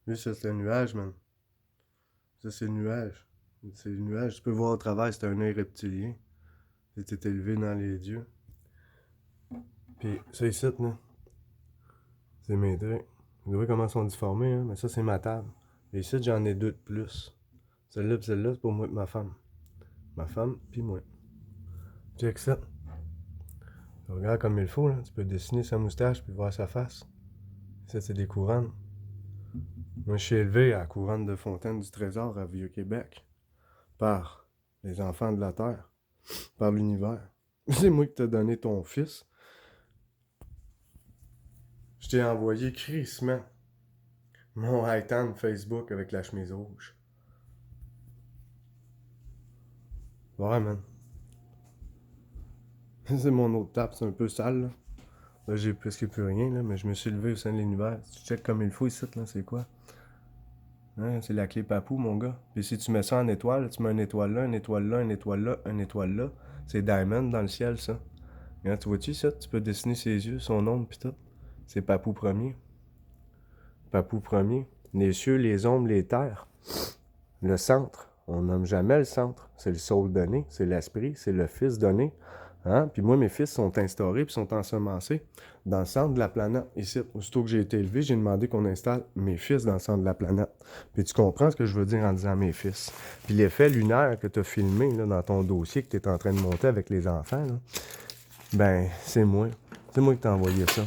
Lui, ça, c'est le nuage, man. Ça, c'est le nuage. C'est le nuage. Tu peux voir au travers, c'est un œil reptilien. C'était élevé dans les dieux. Puis ça ici, là, c'est mes traits. Vous voyez comment ils sont difformés, hein? Mais ça, c'est ma table. Et ici, j'en ai deux de plus. Celle-là et celle-là, c'est pour moi et ma femme. Ma femme, puis moi. Check ça. Regarde comme il faut, là. Tu peux dessiner sa moustache puis voir sa face. Ça, c'est des couronnes. Moi, je suis élevé à la couronne de Fontaine du Trésor à Vieux-Québec. Par les enfants de la Terre. Par l'univers. C'est moi qui t'ai donné ton fils. Je t'ai envoyé crissement mon high-tan Facebook avec la chemise rouge. Ouais, man. C'est mon autre tape, c'est un peu sale, là. Là, j'ai presque plus rien, là, mais je me suis levé au sein de l'univers. Tu check comme il faut ici, là, c'est quoi? Hein, c'est la clé papou, mon gars. Puis si tu mets ça en étoile, tu mets une étoile là, une étoile là, une étoile là, une étoile là. C'est Diamond dans le ciel, ça. Regarde, tu vois-tu ça? Tu peux dessiner ses yeux, son ombre, pis tout. C'est Papou premier. Papou premier. Les cieux, les ombres, les terres. Le centre. On nomme jamais le centre. C'est le soul donné, c'est l'esprit, c'est le fils donné. Hein? Puis moi, mes fils sont instaurés puis sont ensemencés dans le centre de la planète. Ici, aussitôt que j'ai été élevé, j'ai demandé qu'on installe mes fils dans le centre de la planète. Puis tu comprends ce que je veux dire en disant mes fils. Puis l'effet lunaire que tu as filmé là, dans ton dossier que tu es en train de monter avec les enfants, là, ben, c'est moi. C'est moi qui t'ai envoyé ça.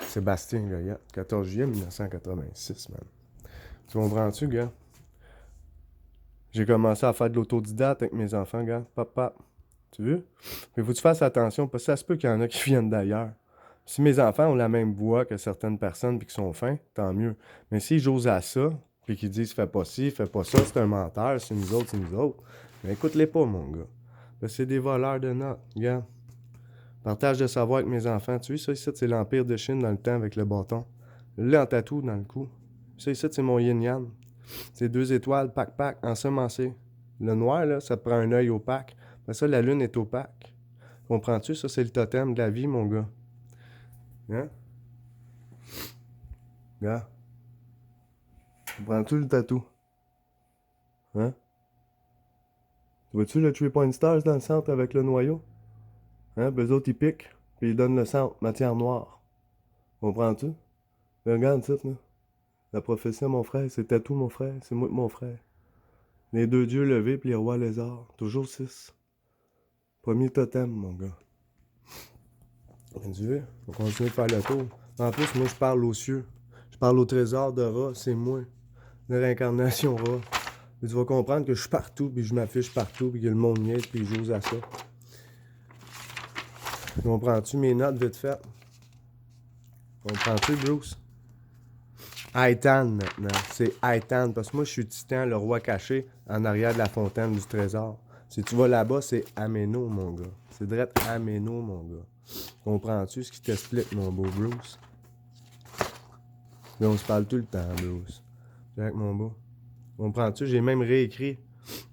Sébastien Goyette, 14 juillet 1986, man. Tu comprends-tu, gars? J'ai commencé à faire de l'autodidacte avec mes enfants, gars. Papa, tu veux? Mais faut que tu fasses attention, parce que ça se peut qu'il y en a qui viennent d'ailleurs. Si mes enfants ont la même voix que certaines personnes puis qu'ils sont fins, tant mieux. Mais s'ils j'ose à ça, puis qu'ils disent fais pas ci, fais pas ça, c'est un menteur, c'est nous autres, c'est nous autres. Mais écoute-les pas, mon gars. Parce que c'est des voleurs de notes, gars. Partage de savoir avec mes enfants. Tu vois, ça ici, c'est l'Empire de Chine dans le temps avec le bâton. Là, en tatou dans le cou. Ça ici, c'est mon yin-yang. C'est deux étoiles, pac-pac, ensemencées. Le noir, là, ça te prend un œil opaque. Mais ça, la lune est opaque. Comprends-tu? Ça, c'est le totem de la vie, mon gars. Hein? Gars, comprends-tu le tatou? Hein? Vois-tu le 3 Point Stars dans le centre avec le noyau? Hein? Puis eux autres, ils piquent, puis ils donnent le centre, matière noire. Comprends-tu? Mais regarde ça, là. La prophétie à mon frère, c'est tatou, mon frère. C'est moi et mon frère. Les deux dieux levés, puis les rois lézards. Toujours 6. Premier totem, mon gars. Dieu, on continue de faire le tour. En plus, moi, je parle aux cieux. Je parle au trésor de Ra, c'est moi. La réincarnation Ra. Et tu vas comprendre que je suis partout, puis je m'affiche partout, puis que le monde niaise, puis je joue à ça. Comprends-tu mes notes vite fait? Comprends-tu, Bruce? Aitan maintenant. C'est Aitan, parce que moi, je suis Titan, le roi caché, en arrière de la fontaine du trésor. Si tu vas là-bas, c'est Ameno, mon gars. C'est direct Ameno, mon gars. Comprends-tu ce qui t'explique, mon beau Bruce? Là, on se parle tout le temps, Bruce. Avec mon beau. Comprends-tu? J'ai même réécrit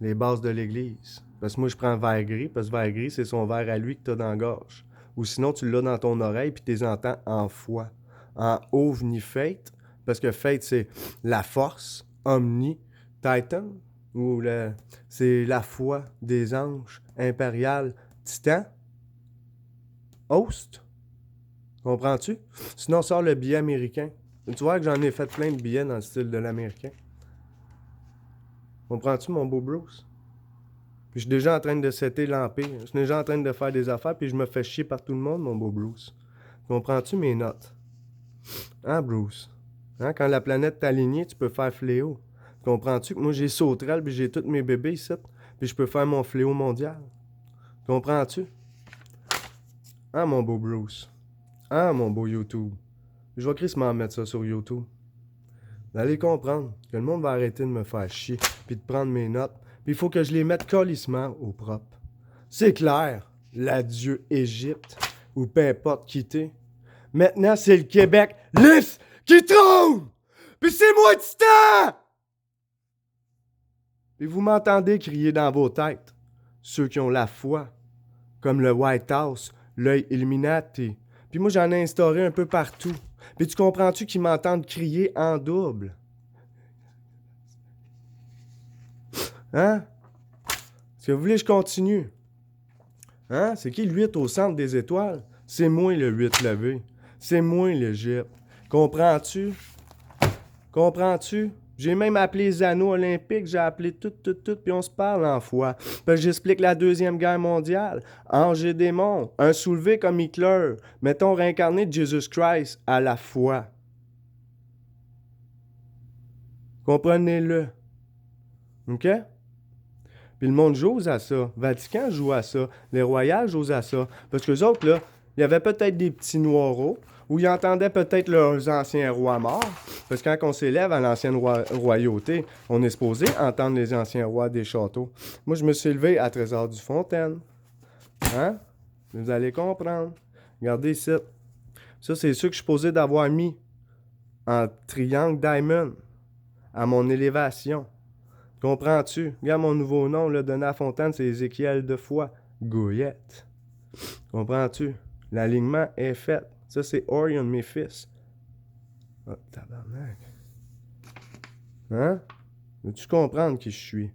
les bases de l'église. Parce que moi, je prends vert gris, parce que vert gris, c'est son verre à lui que t'as dans la gorge. Ou sinon, tu l'as dans ton oreille, puis tu les entends en foi. En ovni fate, parce que fate, c'est la force, omni, titan, ou c'est la foi des anges, impérial, titan, host. Comprends-tu? Sinon, sort le billet américain. Tu vois que j'en ai fait plein de billets dans le style de l'américain. Comprends-tu, mon beau Bruce? Puis je suis déjà en train de setter l'empire. Je suis déjà en train de faire des affaires, puis je me fais chier par tout le monde, mon beau Bruce. Comprends-tu mes notes? Hein, Bruce? Hein, quand la planète est alignée, tu peux faire fléau. Comprends-tu que moi, j'ai sauterelle, puis j'ai tous mes bébés ici, puis je peux faire mon fléau mondial? Comprends-tu? Hein, mon beau Bruce? Hein, mon beau YouTube? Je vais crissement mettre ça sur YouTube. Vous allez comprendre que le monde va arrêter de me faire chier, puis de prendre mes notes, puis il faut que je les mette colissement au propre. C'est clair, l'adieu Égypte, ou peu importe qui t'es. Maintenant, c'est le Québec lisse qui trône! Puis c'est moi Titan! Puis vous m'entendez crier dans vos têtes, ceux qui ont la foi, comme le White House, l'œil Illuminati. Puis moi, j'en ai instauré un peu partout. Puis tu comprends-tu qu'ils m'entendent crier en double? Hein? Est-ce que vous voulez que je continue? Hein? C'est qui le 8 au centre des étoiles? C'est moi le 8 levé. C'est moi l'Égypte. Comprends-tu? Comprends-tu? J'ai même appelé les anneaux olympiques, j'ai appelé tout, puis on se parle en foi. Puis j'explique la Deuxième Guerre mondiale. Ange et démon, un soulevé comme Hitler. Mettons réincarné de Jesus Christ à la foi. Comprenez-le. OK? Puis le monde joue à ça. Vatican joue à ça. Les royales jouent à ça. Parce que les autres, là, il y avait peut-être des petits noireaux, où ils entendaient peut-être leurs anciens rois morts. Parce que quand on s'élève à l'ancienne royauté, on est supposé entendre les anciens rois des châteaux. Moi, je me suis levé à Trésor du Fontaine. Hein? Vous allez comprendre. Regardez ici. Ça, c'est ceux que je suis supposé d'avoir mis en triangle diamond à mon élévation. Comprends-tu? Regarde mon nouveau nom, là, donné à Fontaine, c'est Ézéchiel de Foix. Goyette. Comprends-tu? L'alignement est fait. Ça, c'est Orion, mes fils. Oh, tabarnak. Hein? Veux-tu comprendre qui je suis?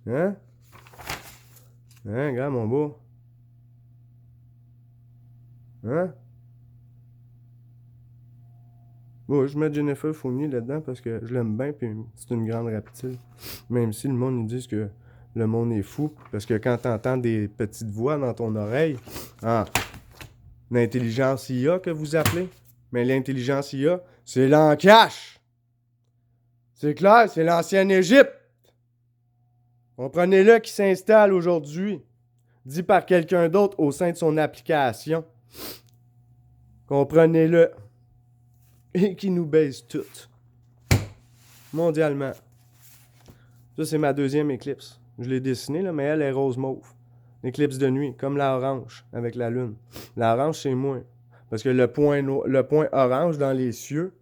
Hein? Hein, regarde mon beau. Hein? Bon, je mets Jennifer Fournier là-dedans parce que je l'aime bien, puis c'est une grande reptile. Même si le monde, ils disent que le monde est fou, parce que quand t'entends des petites voix dans ton oreille, ah, l'intelligence IA que vous appelez, mais l'intelligence IA, c'est l'en-cache. C'est clair, c'est l'ancienne Égypte. Comprenez-le qui s'installe aujourd'hui, dit par quelqu'un d'autre au sein de son application. Comprenez-le. Et qui nous baise toutes. Mondialement. Ça, c'est ma deuxième éclipse. Je l'ai dessinée, là, mais elle est rose mauve. L'éclipse de nuit, comme la orange avec la lune. La orange, c'est moi. Parce que le point orange dans les cieux,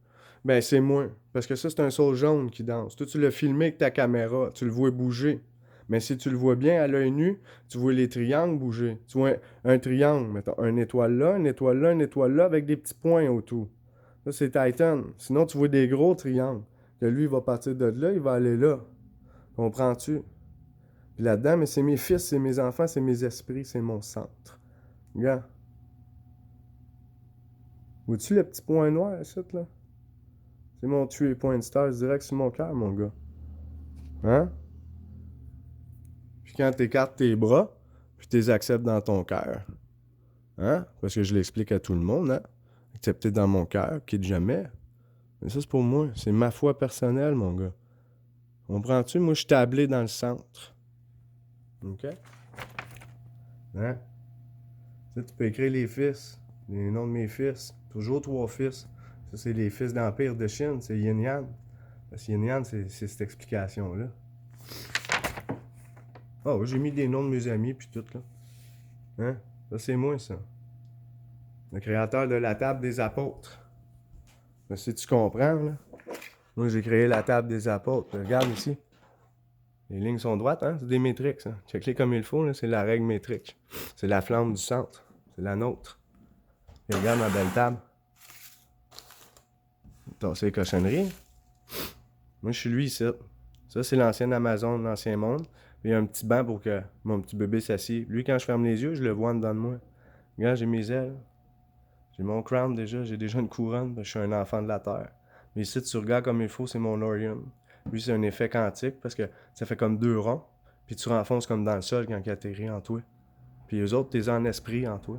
ben c'est moi. Parce que ça, c'est un sol jaune qui danse. Toi, tu l'as filmé avec ta caméra. Tu le vois bouger. Mais si tu le vois bien à l'œil nu, tu vois les triangles bouger. Tu vois un triangle, mettons, une étoile là, une étoile là, une étoile là, avec des petits points autour. Ça, c'est Titan. Sinon, tu vois des gros triangles. Que lui, il va partir de là, il va aller là. Comprends-tu? Puis là-dedans, mais c'est mes fils, c'est mes enfants, c'est mes esprits, c'est mon centre. Regarde. Vois-tu le petit point noir, ici, là? C'est mon tuer point de star direct sur mon cœur, mon gars. Hein? Puis quand t'écartes tes bras, puis t'es acceptes dans ton cœur. Hein? Parce que je l'explique à tout le monde, hein? Accepter dans mon cœur, quitte jamais. Mais ça, c'est pour moi. C'est ma foi personnelle, mon gars. Comprends-tu? Moi, je suis tablé dans le centre. OK? Hein? Ça, tu peux écrire les fils. Les noms de mes fils. Toujours 3 fils. Ça, c'est les fils d'Empire de Chine. C'est Yin Yang. Parce que Yin Yang, c'est cette explication-là. Oh, j'ai mis des noms de mes amis, puis tout, là. Hein? Ça, c'est moi, ça. Le créateur de la table des apôtres. Mais si tu comprends, là. Moi, j'ai créé la table des apôtres. Regarde ici. Les lignes sont droites, hein? C'est des métriques, hein? Check-les comme il faut, là. C'est la règle métrique. C'est la flamme du centre. C'est la nôtre. Et regarde ma belle table. C'est les cochonneries. Moi, je suis lui ici. Ça, c'est l'ancienne Amazon, l'ancien monde. Puis il y a un petit banc pour que mon petit bébé s'assied. Lui, quand je ferme les yeux, je le vois en dedans de moi. Regarde, j'ai mes ailes. J'ai mon crown déjà. J'ai déjà une couronne. Je suis un enfant de la terre. Mais ici, tu regardes comme il faut, c'est mon Orion. Lui, c'est un effet quantique parce que ça fait comme 2 ronds. Puis tu renfonces comme dans le sol quand il atterrit en toi. Puis eux autres, t'es en esprit en toi.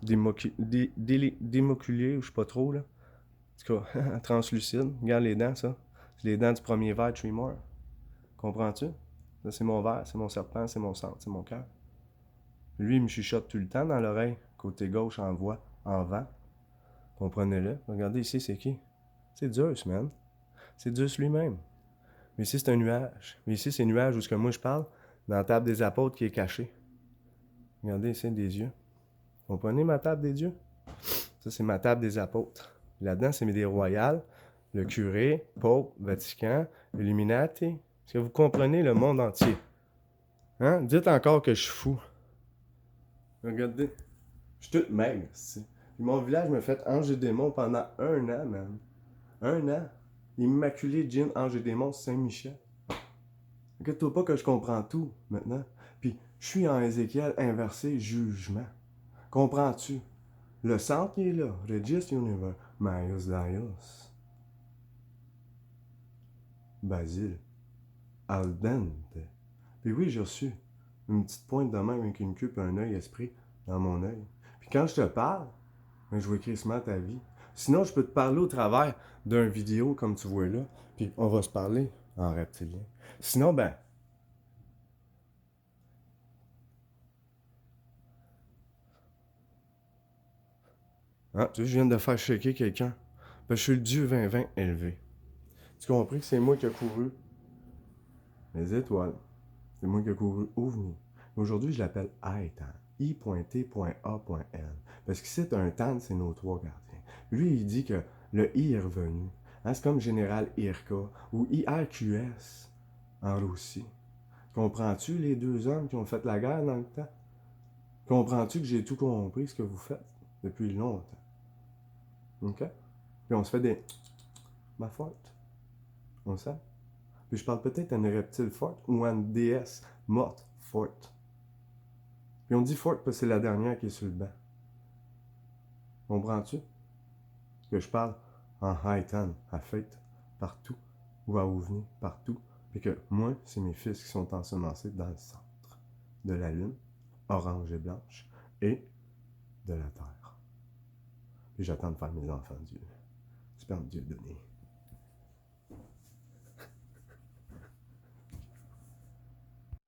Démoculier, ou je sais pas trop, là. En tout cas, translucide. Regarde les dents, ça. C'est les dents du premier verre de Tremor. Comprends-tu? Ça, c'est mon verre, c'est mon serpent, c'est mon centre, c'est mon cœur. Lui, il me chuchote tout le temps dans l'oreille, côté gauche, en voix, en vent. Comprenez-le. Regardez ici, c'est qui? C'est Zeus, man. C'est Zeus lui-même. Mais ici, c'est un nuage. Mais ici, c'est un nuage où ce que moi je parle, dans la table des apôtres qui est cachée. Regardez ici, des yeux. Comprenez ma table des dieux? Ça, c'est ma table des apôtres. Là-dedans, c'est mes des royales, le curé, Pope, Vatican, Illuminati. Est-ce que vous comprenez le monde entier? Hein? Dites encore que je suis fou. Regardez. Je suis toute maigre, ici. Mon village m'a fait ange et démon pendant 1 an, man. 1 an. Immaculé Jean Ange et démon Saint-Michel. Inquiète-toi pas que je comprends tout, maintenant. Puis, je suis en Ézéchiel inversé jugement. Comprends-tu? Le centre, il est là. Regis Universe. Maius Daios. Basile. Al dente. Puis oui, j'ai reçu une petite pointe de même avec une queue et un œil esprit dans mon œil. Puis quand je te parle, ben, je vois crissement ta vie. Sinon, je peux te parler au travers d'un vidéo comme tu vois là, puis on va se parler en reptilien. Sinon, ben, hein, tu sais, je viens de faire shaker quelqu'un. Ben, je suis le dieu 2020 élevé. Tu comprends que c'est moi qui ai couru les étoiles. C'est moi qui ai couru OVNI. Aujourd'hui, je l'appelle Aitan. I.T.A.N. Parce que c'est un Tan, c'est nos trois gardiens. Lui, il dit que le I est revenu. Hein, c'est comme Général Irka ou IRQS en Russie. Comprends-tu les deux hommes qui ont fait la guerre dans le temps? Comprends-tu que j'ai tout compris ce que vous faites depuis longtemps? OK? Puis on se fait des ma faute. On sait? Puis je parle peut-être à une reptile forte ou à une déesse morte forte. Puis on dit forte parce que c'est la dernière qui est sur le banc. Comprends-tu? Que je parle en Haitan, à Fate, partout, ou à OVNI, partout. Puis que moi, c'est mes fils qui sont ensemencés dans le centre de la lune, orange et blanche, et de la terre. Puis j'attends de faire mes enfants Dieu. Sperme Dieu donné.